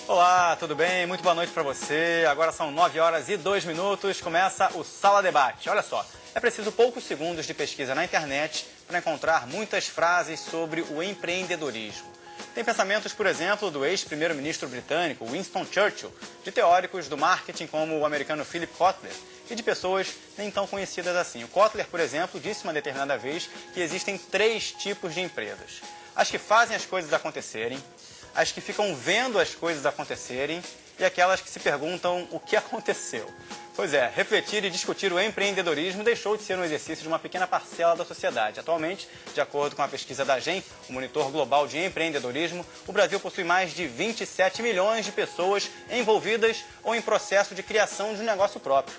Olá, tudo bem? Muito boa noite para você. Agora são 9 horas e 2 minutos. Começa o Sala Debate. Olha só, é preciso poucos segundos de pesquisa na internet para encontrar muitas frases sobre o empreendedorismo. Tem pensamentos, por exemplo, do ex-primeiro-ministro britânico Winston Churchill, de teóricos do marketing como o americano Philip Kotler e de pessoas nem tão conhecidas assim. O Kotler, por exemplo, disse uma determinada vez que existem 3 tipos de empresas: as que fazem as coisas acontecerem, as que ficam vendo as coisas acontecerem e aquelas que se perguntam o que aconteceu. Pois é, refletir e discutir o empreendedorismo deixou de ser um exercício de uma pequena parcela da sociedade. Atualmente, de acordo com a pesquisa da GEM, o Monitor Global de Empreendedorismo, o Brasil possui mais de 27 milhões de pessoas envolvidas ou em processo de criação de um negócio próprio.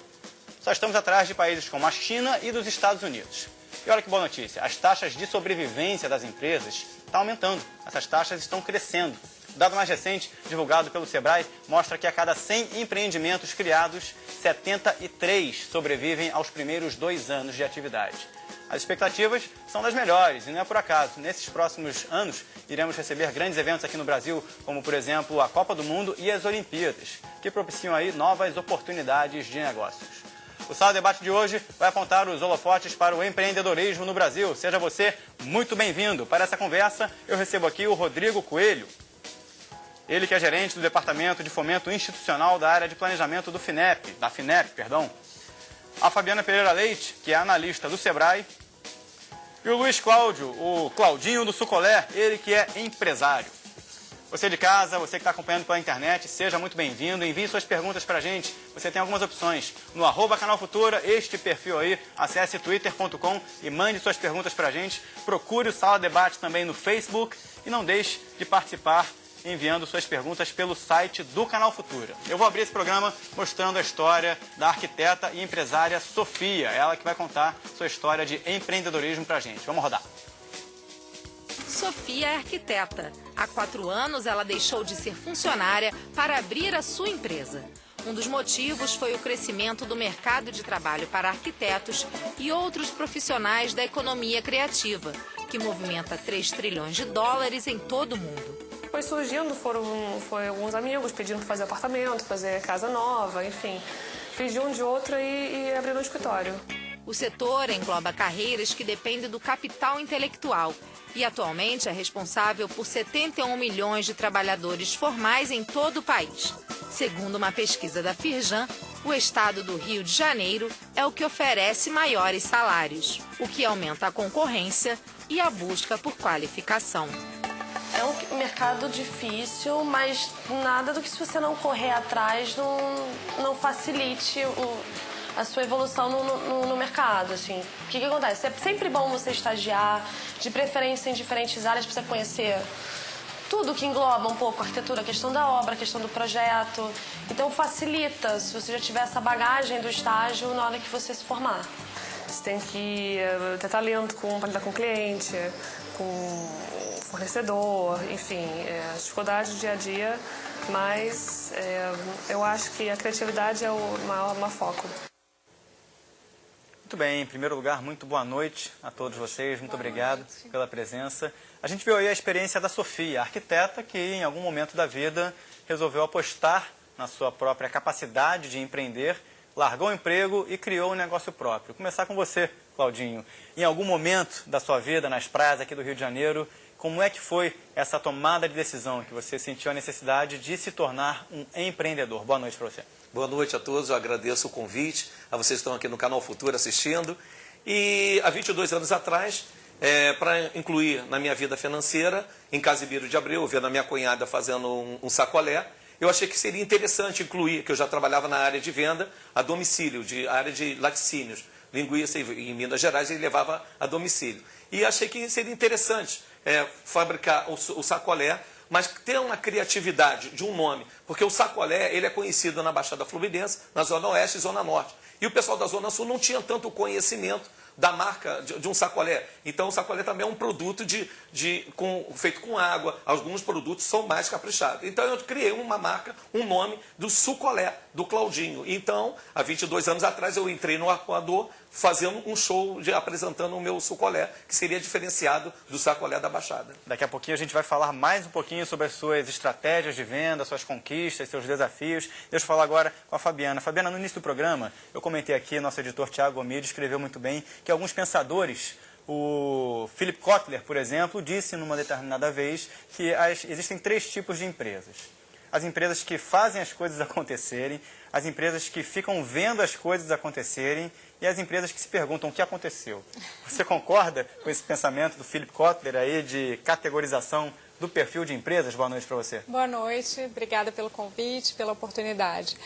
Só estamos atrás de países como a China e dos Estados Unidos. E olha que boa notícia, as taxas de sobrevivência das empresas estão aumentando, essas taxas estão crescendo. O dado mais recente, divulgado pelo Sebrae, mostra que a cada 100 empreendimentos criados, 73 sobrevivem aos primeiros 2 anos de atividade. As expectativas são das melhores e não é por acaso. Nesses próximos anos, iremos receber grandes eventos aqui no Brasil, como, por exemplo, a Copa do Mundo e as Olimpíadas, que propiciam aí novas oportunidades de negócios. O Sala Debate de hoje vai apontar os holofotes para o empreendedorismo no Brasil. Seja você muito bem-vindo. Para essa conversa, eu recebo aqui o Rodrigo Coelho. Ele que é gerente do Departamento de Fomento Institucional da área de planejamento da FINEP. A Fabiana Pereira Leite, que é analista do Sebrae. E o Luiz Cláudio, o Claudinho do Sucolé, ele que é empresário. Você de casa, você que está acompanhando pela internet, seja muito bem-vindo. Envie suas perguntas para a gente. Você tem algumas opções. No @Canal Futura, este perfil aí, acesse twitter.com e mande suas perguntas para a gente. Procure o Sala Debate também no Facebook e não deixe de participar enviando suas perguntas pelo site do Canal Futura. Eu vou abrir esse programa mostrando a história da arquiteta e empresária Sofia, ela que vai contar sua história de empreendedorismo pra gente. Vamos rodar. Sofia é arquiteta. Há 4 anos ela deixou de ser funcionária para abrir a sua empresa. Um dos motivos foi o crescimento do mercado de trabalho para arquitetos e outros profissionais da economia criativa, que movimenta 3 trilhões de dólares em todo o mundo. Foi surgindo, foi alguns amigos pedindo para fazer apartamento, fazer casa nova, enfim. Fiz de um de outro e abri no escritório. O setor engloba carreiras que dependem do capital intelectual e atualmente é responsável por 71 milhões de trabalhadores formais em todo o país. Segundo uma pesquisa da Firjan, o estado do Rio de Janeiro é o que oferece maiores salários, o que aumenta a concorrência e a busca por qualificação. É um mercado difícil, mas nada do que se você não correr atrás não facilite a sua evolução no mercado. Assim. O que acontece? É sempre bom você estagiar, de preferência em diferentes áreas, para você conhecer tudo que engloba um pouco a arquitetura, a questão da obra, a questão do projeto. Então facilita se você já tiver essa bagagem do estágio na hora que você se formar. Você tem que ter talento para lidar com o cliente, com fornecedor, enfim, as dificuldades do dia a dia, mas eu acho que a criatividade é o maior foco. Muito bem, em primeiro lugar, muito boa noite a todos vocês, muito obrigado pela presença. A gente viu aí a experiência da Sofia, arquiteta que em algum momento da vida resolveu apostar na sua própria capacidade de empreender, largou o emprego e criou um negócio próprio. Vou começar com você, Claudinho. Em algum momento da sua vida, nas praias aqui do Rio de Janeiro, como é que foi essa tomada de decisão que você sentiu a necessidade de se tornar um empreendedor? Boa noite para você. Boa noite a todos, eu agradeço o convite, a vocês que estão aqui no Canal Futura assistindo. E há 22 anos atrás, para incluir na minha vida financeira, em Casimiro de Abreu, vendo a minha cunhada fazendo um sacolé, eu achei que seria interessante incluir, que eu já trabalhava na área de venda, a domicílio, a área de laticínios, linguiça em Minas Gerais, ele levava a domicílio. E achei que seria interessante fabricar o sacolé, mas ter uma criatividade de um nome, porque o sacolé ele é conhecido na Baixada Fluminense, na Zona Oeste e Zona Norte. E o pessoal da Zona Sul não tinha tanto conhecimento da marca de um sacolé. Então o sacolé também é um produto feito com água, alguns produtos são mais caprichados. Então eu criei uma marca, um nome do sucolé, do Claudinho. Então, há 22 anos atrás, eu entrei no Arpoador fazendo um show, apresentando o meu sucolé, que seria diferenciado do sacolé da Baixada. Daqui a pouquinho a gente vai falar mais um pouquinho sobre as suas estratégias de venda, suas conquistas, seus desafios. Deixa eu falar agora com a Fabiana. Fabiana, no início do programa, eu comentei aqui, nosso editor Tiago Omid escreveu muito bem, que alguns pensadores, o Philip Kotler, por exemplo, disse numa determinada vez que existem 3 tipos de empresas. As empresas que fazem as coisas acontecerem, as empresas que ficam vendo as coisas acontecerem e as empresas que se perguntam o que aconteceu. Você concorda com esse pensamento do Philip Kotler aí de categorização do perfil de empresas? Boa noite para você. Boa noite, obrigada pelo convite, pela oportunidade.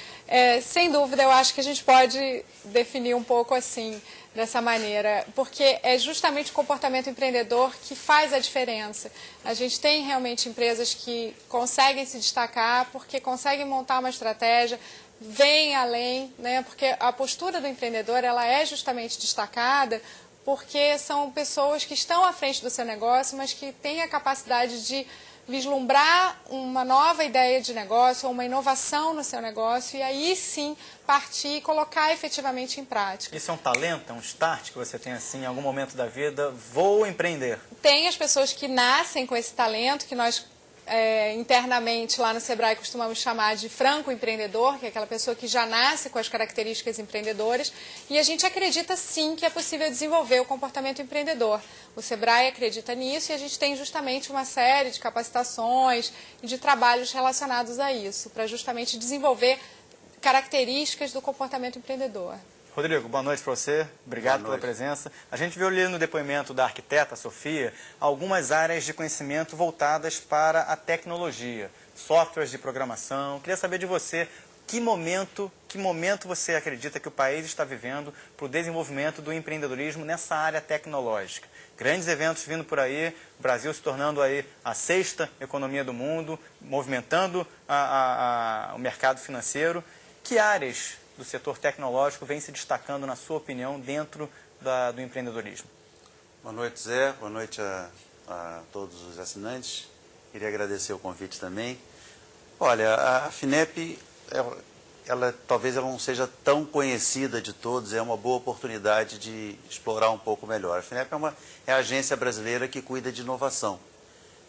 Sem dúvida, eu acho que a gente pode definir um pouco assim, dessa maneira, porque é justamente o comportamento empreendedor que faz a diferença. A gente tem realmente empresas que conseguem se destacar porque conseguem montar uma estratégia, vêm além, né? Porque a postura do empreendedor ela é justamente destacada porque são pessoas que estão à frente do seu negócio, mas que têm a capacidade de vislumbrar uma nova ideia de negócio, ou uma inovação no seu negócio, e aí sim partir e colocar efetivamente em prática. Isso é um talento, é um start que você tem assim em algum momento da vida, vou empreender? Tem as pessoas que nascem com esse talento, que nós internamente lá no Sebrae costumamos chamar de franco empreendedor, que é aquela pessoa que já nasce com as características empreendedoras, e a gente acredita sim que é possível desenvolver o comportamento empreendedor. O Sebrae acredita nisso e a gente tem justamente uma série de capacitações e de trabalhos relacionados a isso, para justamente desenvolver características do comportamento empreendedor. Rodrigo, boa noite para você, obrigado pela presença. A gente viu ali no depoimento da arquiteta Sofia algumas áreas de conhecimento voltadas para a tecnologia, softwares de programação. Queria saber de você que momento você acredita que o país está vivendo para o desenvolvimento do empreendedorismo nessa área tecnológica. Grandes eventos vindo por aí, o Brasil se tornando aí a 6ª economia do mundo, movimentando o mercado financeiro. Que áreas do setor tecnológico vem se destacando, na sua opinião, dentro do empreendedorismo? Boa noite, Zé. Boa noite a todos os assinantes. Queria agradecer o convite também. Olha, a FINEP, talvez ela não seja tão conhecida de todos, é uma boa oportunidade de explorar um pouco melhor. A FINEP é a agência brasileira que cuida de inovação.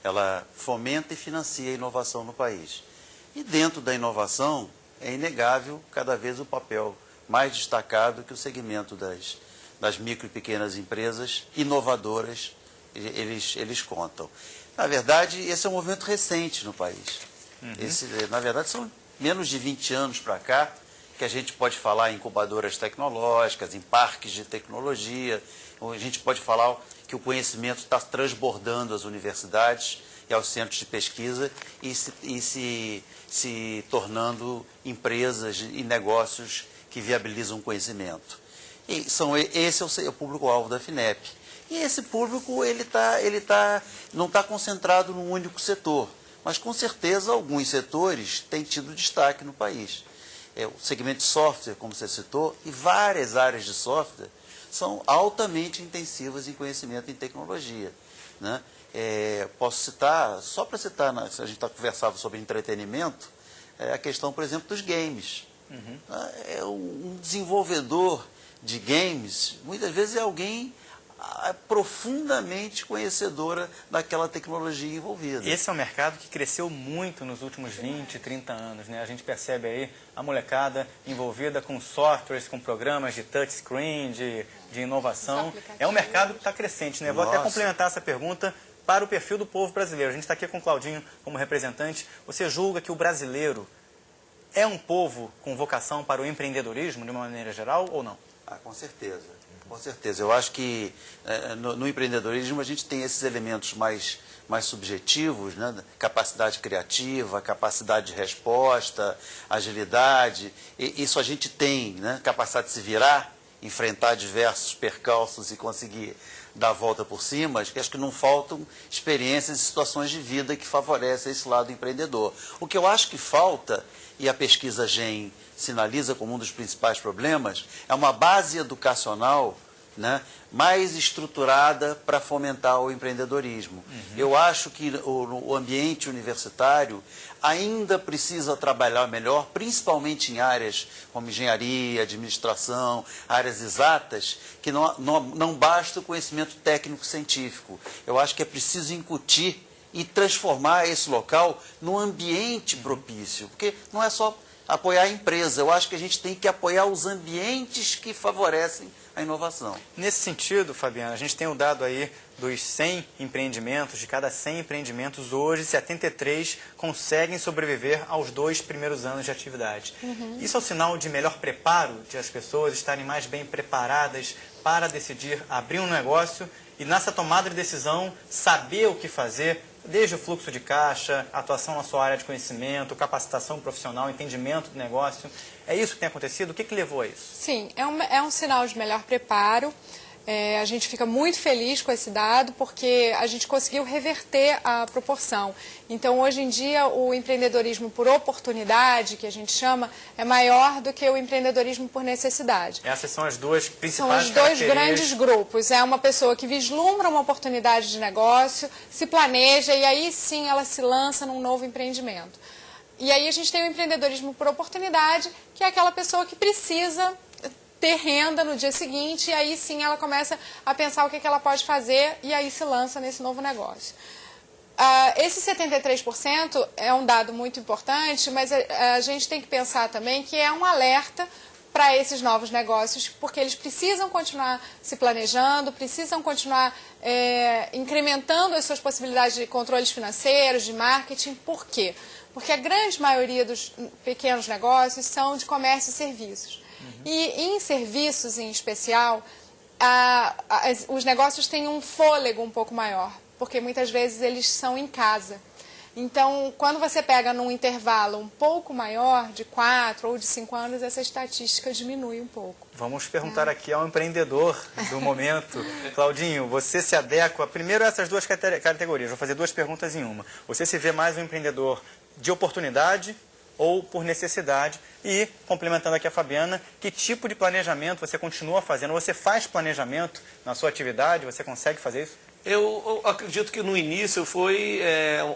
Ela fomenta e financia a inovação no país. E dentro da inovação, é inegável cada vez o papel mais destacado que o segmento das micro e pequenas empresas inovadoras eles contam. Na verdade, esse é um movimento recente no país. Na verdade, são menos de 20 anos para cá que a gente pode falar em incubadoras tecnológicas, em parques de tecnologia, a gente pode falar que o conhecimento está transbordando as universidades e aos centros de pesquisa e se tornando empresas e negócios que viabilizam conhecimento. Esse é o público-alvo da FINEP. E esse público não está concentrado num único setor, mas com certeza alguns setores têm tido destaque no país. O segmento de software, como você citou, e várias áreas de software são altamente intensivas em conhecimento em tecnologia, né? Posso citar, só para citar, se a gente está conversando sobre entretenimento, a questão, por exemplo, dos games. Um desenvolvedor de games, muitas vezes é alguém profundamente conhecedora daquela tecnologia envolvida. Esse é um mercado que cresceu muito nos últimos 20, 30 anos, né? A gente percebe aí a molecada envolvida com softwares, com programas de touchscreen, de inovação. É um mercado que está crescente, né? Vou até complementar essa pergunta para o perfil do povo brasileiro. A gente está aqui com o Claudinho como representante. Você julga que o brasileiro é um povo com vocação para o empreendedorismo, de uma maneira geral, ou não? Com certeza. Com certeza. Eu acho que no empreendedorismo a gente tem esses elementos mais subjetivos, né? Capacidade criativa, capacidade de resposta, agilidade. Isso a gente tem, né? Capacidade de se virar, enfrentar diversos percalços e conseguir dar a volta por cima. Acho que não faltam experiências e situações de vida que favorecem esse lado empreendedor. O que eu acho que falta, e a pesquisa GEM sinaliza como um dos principais problemas, é uma base educacional né, mais estruturada para fomentar o empreendedorismo. Eu acho que o ambiente universitário ainda precisa trabalhar melhor, principalmente em áreas como engenharia, administração, áreas exatas, que não basta o conhecimento técnico-científico. Eu acho que é preciso incutir e transformar esse local num ambiente propício, porque não é só apoiar a empresa, eu acho que a gente tem que apoiar os ambientes que favorecem a inovação. Nesse sentido, Fabiana, a gente tem o dado aí dos 100 empreendimentos, de cada 100 empreendimentos, hoje 73 conseguem sobreviver aos 2 primeiros anos de atividade. Isso é um sinal de melhor preparo, de as pessoas estarem mais bem preparadas para decidir abrir um negócio e nessa tomada de decisão saber o que fazer, desde o fluxo de caixa, atuação na sua área de conhecimento, capacitação profissional, entendimento do negócio. É isso que tem acontecido? O que levou a isso? Sim, é um sinal de melhor preparo. A gente fica muito feliz com esse dado porque a gente conseguiu reverter a proporção. Então, hoje em dia, o empreendedorismo por oportunidade, que a gente chama, é maior do que o empreendedorismo por necessidade. Essas são as duas principais São os dois grandes grupos. É uma pessoa que vislumbra uma oportunidade de negócio, se planeja e aí sim ela se lança num novo empreendimento. E aí a gente tem o empreendedorismo por oportunidade, que é aquela pessoa que precisa ter renda no dia seguinte, e aí sim ela começa a pensar o que ela pode fazer e aí se lança nesse novo negócio. Esse 73% é um dado muito importante, mas a gente tem que pensar também que é um alerta para esses novos negócios, porque eles precisam continuar se planejando, precisam continuar incrementando as suas possibilidades de controles financeiros, de marketing. Por quê? Porque a grande maioria dos pequenos negócios são de comércio e serviços. E em serviços, em especial, os negócios têm um fôlego um pouco maior, porque muitas vezes eles são em casa. Então, quando você pega num intervalo um pouco maior, de 4 ou de 5 anos, essa estatística diminui um pouco. Vamos perguntar aqui ao empreendedor do momento. Claudinho, você se adequa... Primeiro, essas duas categorias. Vou fazer 2 perguntas em uma. Você se vê mais um empreendedor de oportunidade ou por necessidade? E, complementando aqui a Fabiana, que tipo de planejamento você continua fazendo? Você faz planejamento na sua atividade? Você consegue fazer isso? Eu acredito que no início foi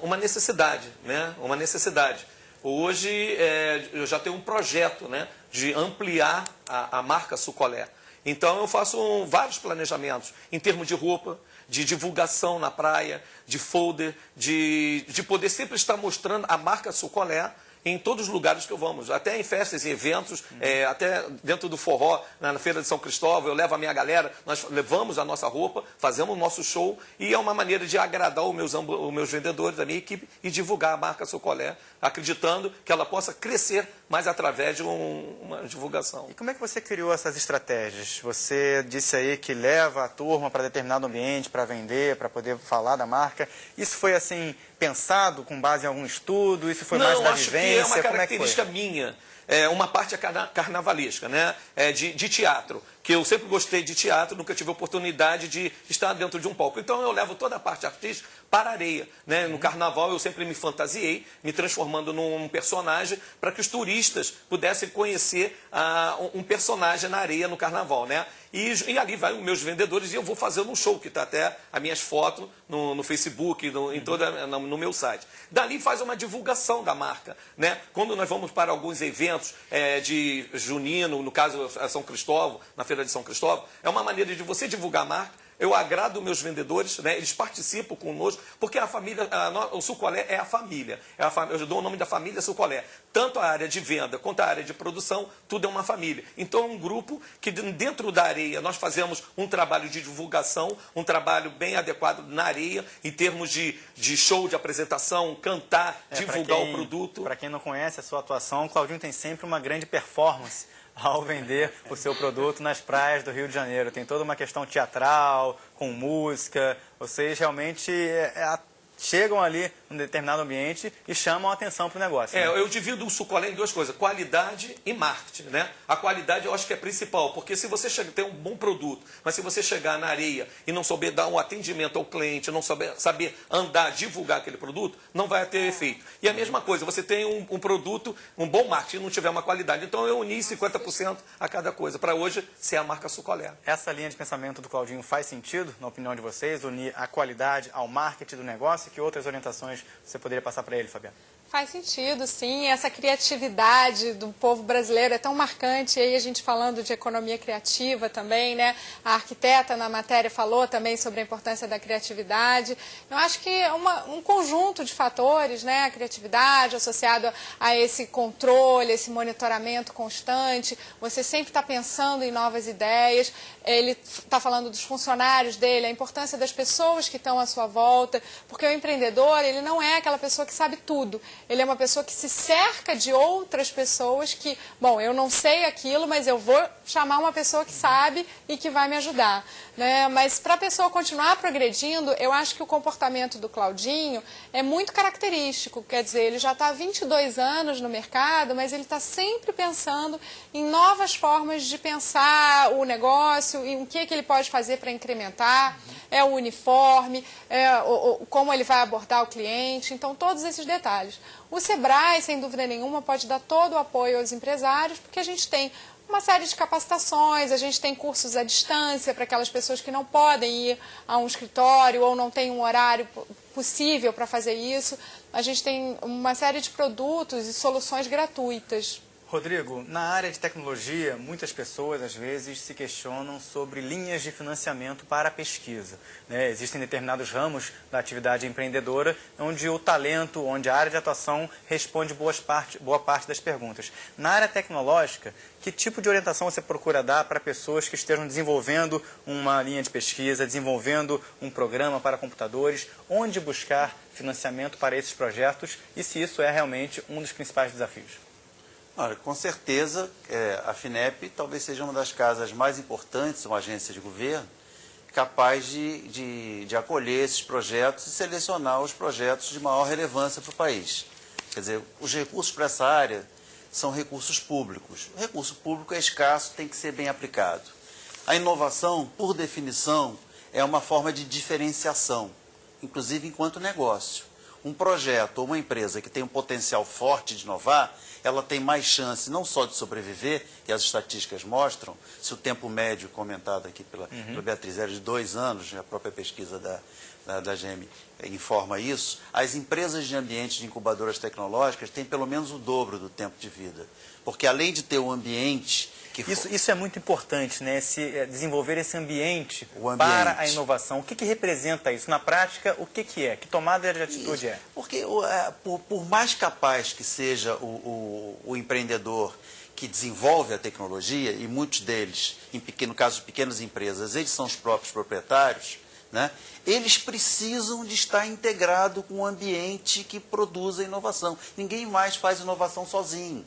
uma necessidade, né? Uma necessidade. Hoje eu já tenho um projeto, né, de ampliar a marca Sucolé. Então eu faço vários planejamentos em termos de roupa, de divulgação na praia, de folder, de poder sempre estar mostrando a marca Sucolé em todos os lugares que eu vamos, até em festas e eventos, até dentro do forró, na Feira de São Cristóvão, eu levo a minha galera, nós levamos a nossa roupa, fazemos o nosso show e é uma maneira de agradar os meus vendedores, a minha equipe e divulgar a marca Sucolé, acreditando que ela possa crescer mais através de uma divulgação. E como é que você criou essas estratégias? Você disse aí que leva a turma para determinado ambiente, para vender, para poder falar da marca. Isso foi assim, pensado com base em algum estudo? Isso foi mais da vivência? Não, acho que é uma característica minha. Uma parte carnavalesca, né? De teatro, que eu sempre gostei de teatro, nunca tive oportunidade de estar dentro de um palco. Então eu levo toda a parte artística para a areia, né? No carnaval eu sempre me fantasiei, me transformando num personagem para que os turistas pudessem conhecer um personagem na areia no carnaval, né? E ali vai os meus vendedores e eu vou fazendo um show, que está até as minhas fotos no Facebook, no meu site. Dali faz uma divulgação da marca, né? Quando nós vamos para alguns eventos de junino, no caso São Cristóvão, na Feira de São Cristóvão, é uma maneira de você divulgar a marca. Eu agrado meus vendedores, né? Eles participam conosco, porque a família, o Sucolé é a família. Eu dou o nome da família Sucolé. Tanto a área de venda quanto a área de produção, tudo é uma família. Então é um grupo que dentro da areia nós fazemos um trabalho de divulgação, um trabalho bem adequado na areia, em termos de show, de apresentação, cantar, divulgar o produto. Para quem não conhece a sua atuação, o Claudinho tem sempre uma grande performance ao vender o seu produto nas praias do Rio de Janeiro. Tem toda uma questão teatral, com música. Vocês realmente chegam ali num determinado ambiente e chamam a atenção para o negócio. Né? Eu divido o sucolé em duas coisas, qualidade e marketing, né? A qualidade eu acho que é principal, porque se você tem um bom produto, mas se você chegar na areia e não souber dar um atendimento ao cliente, não saber andar, divulgar aquele produto, não vai ter efeito. E a mesma coisa, você tem um produto, um bom marketing e não tiver uma qualidade. Então eu uni 50% a cada coisa, para hoje ser a marca sucolé. Essa linha de pensamento do Claudinho faz sentido, na opinião de vocês, unir a qualidade ao marketing do negócio? Que outras orientações você poderia passar para ele, Fabiana? Faz sentido, sim. Essa criatividade do povo brasileiro é tão marcante. E aí a gente falando de economia criativa também, né? A arquiteta na matéria falou também sobre a importância da criatividade. Eu acho que é um conjunto de fatores, né? A criatividade associado a esse controle, esse monitoramento constante. Você sempre está pensando em novas ideias. Ele está falando dos funcionários dele, a importância das pessoas que estão à sua volta, porque o empreendedor, ele não é aquela pessoa que sabe tudo. Ele é uma pessoa que se cerca de outras pessoas que, bom, eu não sei aquilo, mas eu vou chamar uma pessoa que sabe e que vai me ajudar. Né? Mas para a pessoa continuar progredindo, eu acho que o comportamento do Claudinho é muito característico. Quer dizer, ele já está há 22 anos no mercado, mas ele está sempre pensando em novas formas de pensar o negócio e o que ele pode fazer para incrementar. É o uniforme, como ele vai abordar o cliente, então todos esses detalhes. O Sebrae, sem dúvida nenhuma, pode dar todo o apoio aos empresários, porque a gente tem uma série de capacitações, a gente tem cursos à distância para aquelas pessoas que não podem ir a um escritório ou não têm um horário possível para fazer isso. A gente tem uma série de produtos e soluções gratuitas. Rodrigo, na área de tecnologia, muitas pessoas às vezes se questionam sobre linhas de financiamento para a pesquisa. Né? Existem determinados ramos da atividade empreendedora onde o talento, onde a área de atuação responde boa parte das perguntas. Na área tecnológica, que tipo de orientação você procura dar para pessoas que estejam desenvolvendo uma linha de pesquisa, desenvolvendo um programa para computadores, onde buscar financiamento para esses projetos e se isso é realmente um dos principais desafios? Olha, com certeza, a FINEP talvez seja uma das casas mais importantes, uma agência de governo, capaz de acolher esses projetos e selecionar os projetos de maior relevância para o país. Quer dizer, os recursos para essa área são recursos públicos. O recurso público é escasso, tem que ser bem aplicado. A inovação, por definição, é uma forma de diferenciação, inclusive enquanto negócio. Um projeto ou uma empresa que tem um potencial forte de inovar, ela tem mais chance não só de sobreviver, que as estatísticas mostram, se o tempo médio comentado aqui pela Beatriz era de 2 anos, a própria pesquisa da GM informa isso, as empresas de ambientes de incubadoras tecnológicas têm pelo menos o dobro do tempo de vida. Porque além de ter o ambiente... Isso é muito importante, né? Desenvolver esse ambiente para a inovação. O que representa isso? Na prática, o que é? Que tomada de atitude é? Porque por mais capaz que seja o empreendedor que desenvolve a tecnologia, e muitos deles, no caso de pequenas empresas, eles são os próprios proprietários, né? Eles precisam de estar integrado com um ambiente que produza inovação. Ninguém mais faz inovação sozinho.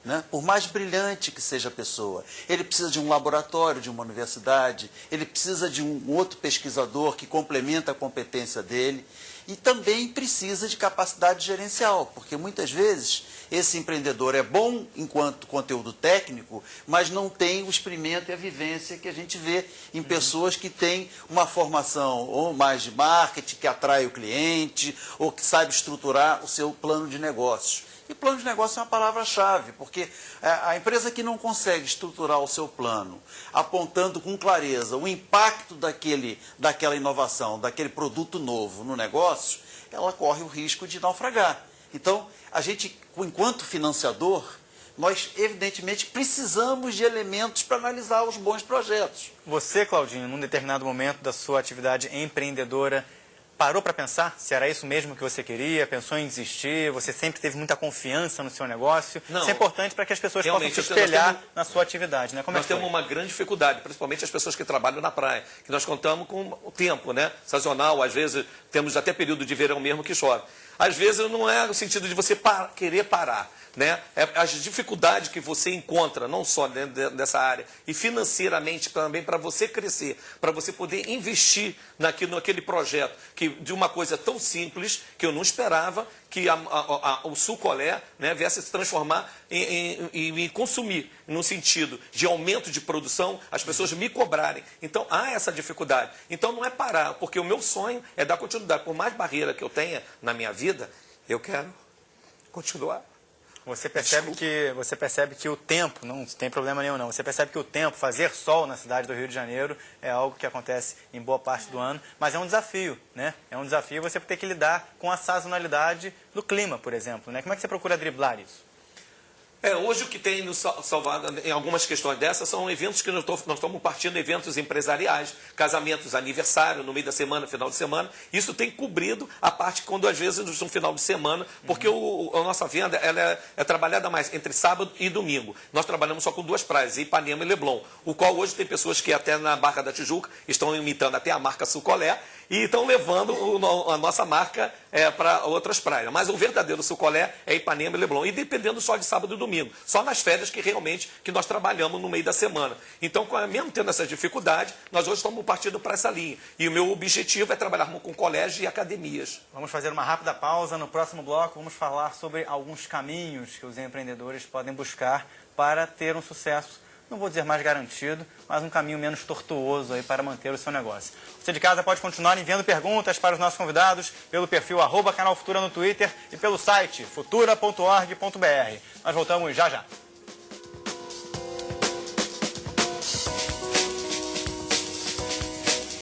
Né? Por mais brilhante que seja a pessoa, ele precisa de um laboratório, de uma universidade, ele precisa de um outro pesquisador que complementa a competência dele e também precisa de capacidade gerencial, porque muitas vezes esse empreendedor é bom enquanto conteúdo técnico, mas não tem o experimento e a vivência que a gente vê em pessoas que têm uma formação ou mais de marketing, que atrai o cliente, ou que sabe estruturar o seu plano de negócios. E plano de negócio é uma palavra-chave, porque a empresa que não consegue estruturar o seu plano, apontando com clareza o impacto daquela inovação, daquele produto novo no negócio, ela corre o risco de naufragar. Então, a gente, enquanto financiador, nós evidentemente precisamos de elementos para analisar os bons projetos. Você, Claudinho, num determinado momento da sua atividade empreendedora, parou para pensar se era isso mesmo que você queria, pensou em desistir, você sempre teve muita confiança no seu negócio? Não, isso é importante para que as pessoas possam se espelhar na sua atividade, né? Nós temos uma grande dificuldade, principalmente as pessoas que trabalham na praia, que nós contamos com o tempo, né? Sazonal, às vezes temos até período de verão mesmo que chove. às vezes não é no sentido de você querer parar, né? As dificuldades que você encontra, não só dentro dessa área, e financeiramente também para você crescer, para você poder investir naquele projeto, que de uma coisa tão simples, que eu não esperava, que o sucolé, né, viesse se transformar em consumir, no sentido de aumento de produção, as pessoas me cobrarem. Então, há essa dificuldade. Então, não é parar, porque o meu sonho é dar continuidade. Por mais barreira que eu tenha na minha vida, eu quero continuar. Você percebe que o tempo, não tem problema nenhum não, você percebe que o tempo, fazer sol na cidade do Rio de Janeiro é algo que acontece em boa parte do ano, mas é um desafio, né? É um desafio você ter que lidar com a sazonalidade do clima, por exemplo, né? Como é que você procura driblar isso? Hoje o que tem nos salvado em algumas questões dessas são eventos que nós estamos partindo, eventos empresariais, casamentos, aniversário, no meio da semana, final de semana. Isso tem cobrido a parte quando às vezes no final de semana, porque a nossa venda ela é trabalhada mais entre sábado e domingo. Nós trabalhamos só com 2 praias, Ipanema e Leblon, o qual hoje tem pessoas que até na Barra da Tijuca estão imitando até a marca Sucolé, e estão levando a nossa marca para outras praias. Mas o verdadeiro sucolé é Ipanema e Leblon. E dependendo só de sábado e domingo. Só nas férias que realmente que nós trabalhamos no meio da semana. Então, mesmo tendo essas dificuldades, nós hoje estamos partindo para essa linha. E o meu objetivo é trabalhar com colégios e academias. Vamos fazer uma rápida pausa. No próximo bloco, vamos falar sobre alguns caminhos que os empreendedores podem buscar para ter um sucesso, não vou dizer mais garantido, mas um caminho menos tortuoso aí para manter o seu negócio. Você de casa pode continuar enviando perguntas para os nossos convidados pelo perfil @Canal Futura no Twitter e pelo site futura.org.br. Nós voltamos já já.